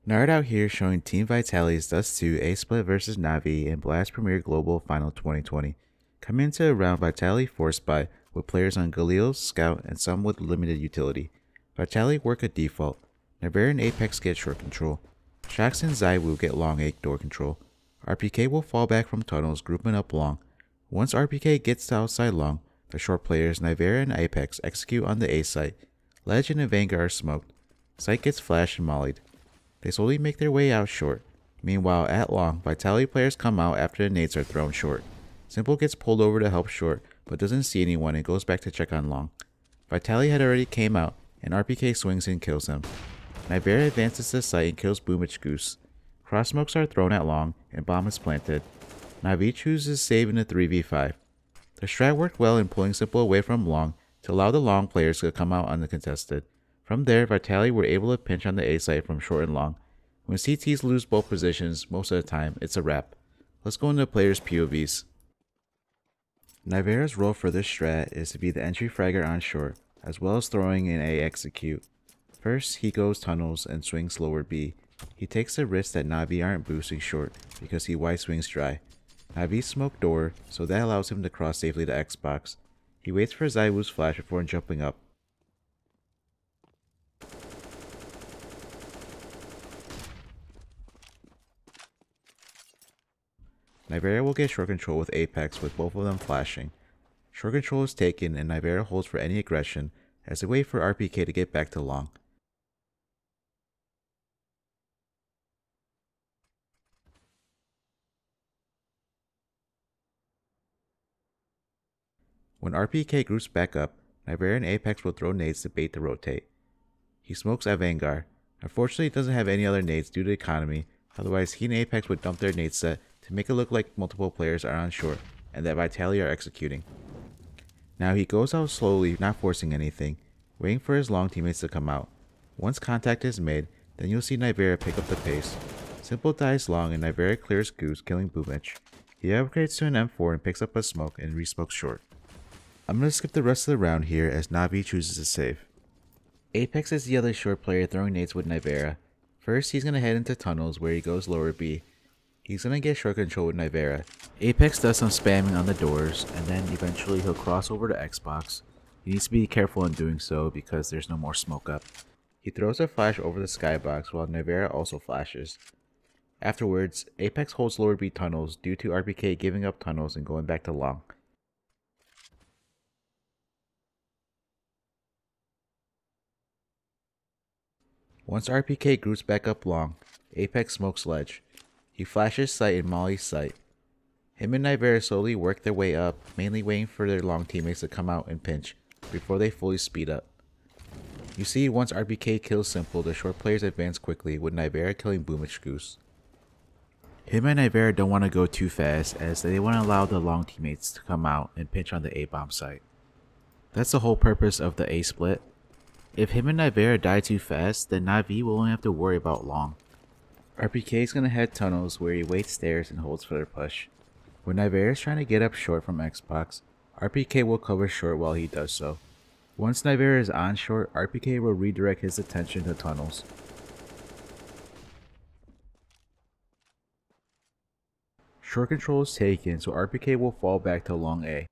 Nerd out here showing Team Vitality's Dust2 A Split vs NAVI in Blast Premier Global Final 2020. Coming into a round, Vitality forced by with players on Galil, Scout, and some with limited utility. Vitality work a default. Nivera and Apex get short control. Shox and ZywOo get long A door control. RPK will fall back from tunnels, grouping up long. Once RPK gets to outside long, the short players Nivera and Apex execute on the A site. Legend and Vanguard are smoked. Site gets flashed and mollied. They slowly make their way out short. Meanwhile, at long, Vitality players come out after the nades are thrown short. Simple gets pulled over to help short, but doesn't see anyone and goes back to check on long. Vitality had already came out, and RPK swings and kills him. Nivera advances to site and kills Boomich Goose. Cross smokes are thrown at long, and bomb is planted. NAVI chooses save in a 3v5. The strat worked well in pulling Simple away from long to allow the long players to come out uncontested. From there, Vitality were able to pinch on the A site from short and long. When CTs lose both positions, most of the time, it's a wrap. Let's go into the players' POVs. Nivera's role for this strat is to be the entry fragger on short, as well as throwing an A execute. First, he goes tunnels and swings lower B. He takes the risk that NAVI aren't boosting short because he wide swings dry. NAVI smoke door, so that allows him to cross safely to Xbox. He waits for ZywOo's flash before jumping up. Nivera will get short control with Apex with both of them flashing. Short control is taken and Nivera holds for any aggression as a way for RPK to get back to long. When RPK groups back up, Nivera and Apex will throw nades to bait the rotate. He smokes at Vanguard. Unfortunately, he doesn't have any other nades due to economy, otherwise he and Apex would dump their nade set to make it look like multiple players are on short and that Vitality are executing. Now he goes out slowly, not forcing anything, waiting for his long teammates to come out. Once contact is made, then you'll see Nivera pick up the pace. Simple dies long and Nivera clears Goose, killing Boomich. He upgrades to an M4 and picks up a smoke and resmokes short. I'm going to skip the rest of the round here as NAVI chooses to save. Apex is the other short player throwing nades with Nivera. First, he's going to head into tunnels where he goes lower B. He's going to get short control with Nivera. Apex does some spamming on the doors, and then eventually he'll cross over to Xbox. He needs to be careful in doing so because there's no more smoke up. He throws a flash over the skybox while Nivera also flashes. Afterwards, Apex holds lower B tunnels due to RPK giving up tunnels and going back to long. Once RPK groups back up long, Apex smokes ledge. He flashes site and mollies site. Him and Nivera slowly work their way up, mainly waiting for their long teammates to come out and pinch, before they fully speed up. You see, once RPK kills Simple, the short players advance quickly, with Nivera killing Boomich Goose. Him and Nivera don't want to go too fast, as they want to allow the long teammates to come out and pinch on the A Bombsite. That's the whole purpose of the A split. If him and Nivera die too fast, then NAVI will only have to worry about long. RPK is going to head tunnels where he waits stairs and holds for their push. When Nivera is trying to get up short from Xbox, RPK will cover short while he does so. Once Nivera is on short, RPK will redirect his attention to tunnels. Short control is taken, so RPK will fall back to long A.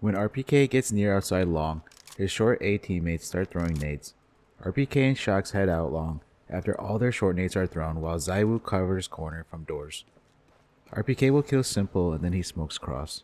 When RPK gets near outside long, his short A teammates start throwing nades. RPK and Shox head out long after all their short nades are thrown while ZywOo covers corner from doors. RPK will kill Simple and then he smokes cross.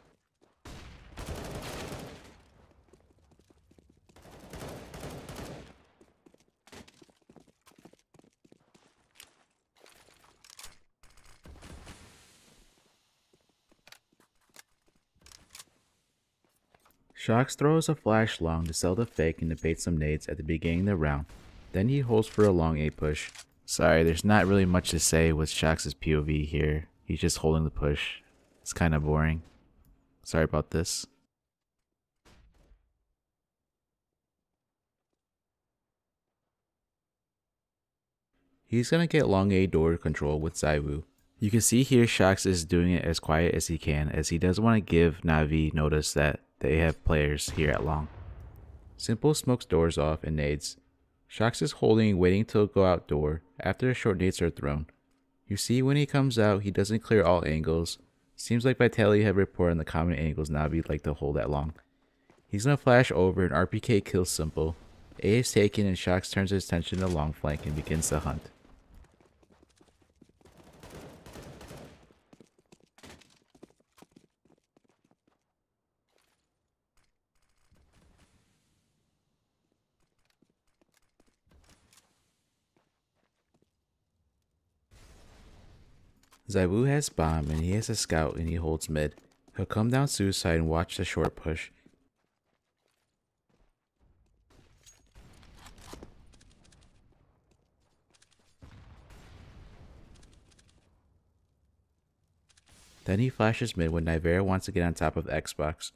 Shox throws a flash long to sell the fake and to bait some nades at the beginning of the round. Then he holds for a long A push. Sorry, there's not really much to say with Shox's POV here. He's just holding the push. It's kind of boring. Sorry about this. He's gonna get long A door control with ZywOo. You can see here Shox is doing it as quiet as he can, as he doesn't want to give NAVI notice that they have players here at long. Simple smokes doors off and nades. Shox is holding, waiting to go out door after the short nades are thrown. You see when he comes out, he doesn't clear all angles. Seems like Vitality had reported on the common angles NAVI like to hold that long. He's gonna flash over and RPK kills Simple. A is taken and Shox turns his attention to long flank and begins to hunt. ZywOo has bomb and he has a scout and he holds mid. He'll come down suicide and watch the short push. Then he flashes mid when Nivera wants to get on top of Xbox.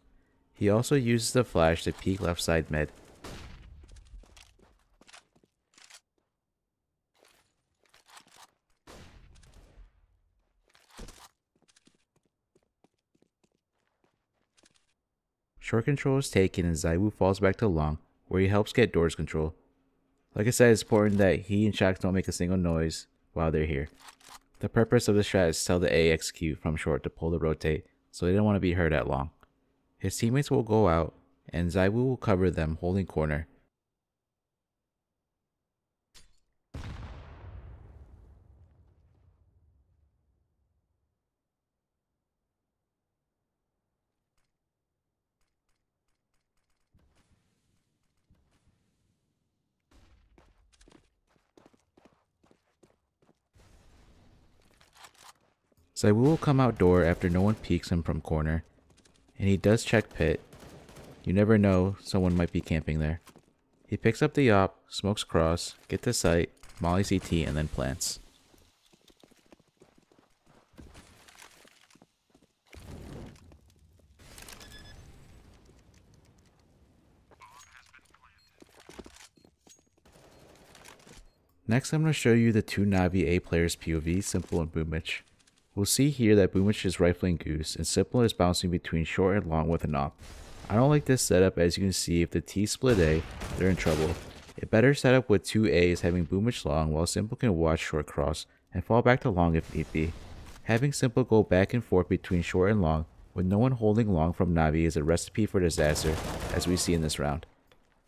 He also uses the flash to peek left side mid. Short control is taken and ZywOo falls back to long, where he helps get doors control. Like I said, it's important that he and Shox don't make a single noise while they're here. The purpose of the strat is to tell the A execute from short to pull the rotate, so they don't want to be heard at long. His teammates will go out, and ZywOo will cover them holding corner. ZywOo will come out door after no one peeks him from corner, and he does check pit. You never know, someone might be camping there. He picks up the op, smokes cross, gets to sight, molly CT, and then plants. Next I'm going to show you the two NAVI A players POV, Simple and Boomich. We'll see here that Boomich is rifling Goose, and Simple is bouncing between short and long with an op. I don't like this setup, as you can see if the T split A, they're in trouble. A better setup with two A's having Boomich long while Simple can watch short cross and fall back to long if need be. Having Simple go back and forth between short and long with no one holding long from NAVI is a recipe for disaster, as we see in this round.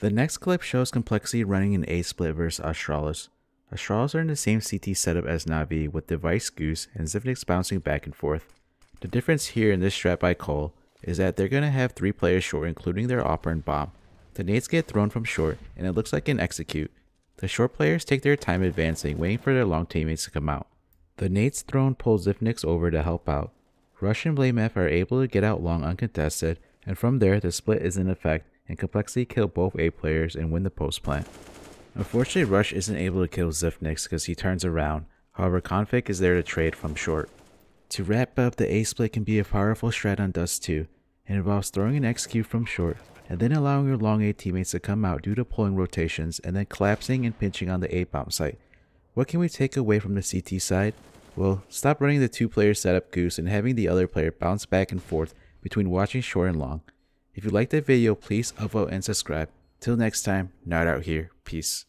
The next clip shows Complexity running an A split versus Astralis. Astralis are in the same CT setup as NAVI with device Goose and Zivnix bouncing back and forth. The difference here in this strat by Cole is that they're going to have 3 players short including their opper and bomb. The nades get thrown from short and it looks like an execute. The short players take their time advancing, waiting for their long teammates to come out. The nades thrown pull Zivnix over to help out. Rush and Blame F are able to get out long uncontested, and from there the split is in effect and Complexity kill both A players and win the post plant. Unfortunately, Rush isn't able to kill Zivnix because he turns around, however Config is there to trade from short. To wrap up, the A split can be a powerful strat on Dust2. It involves throwing an execute from short, and then allowing your long A teammates to come out due to pulling rotations, and then collapsing and pinching on the A Bombsite. What can we take away from the CT side? Well, stop running the 2-player setup Goose and having the other player bounce back and forth between watching short and long. If you liked the video, please upvote and subscribe. Till next time, Nod out here. Peace.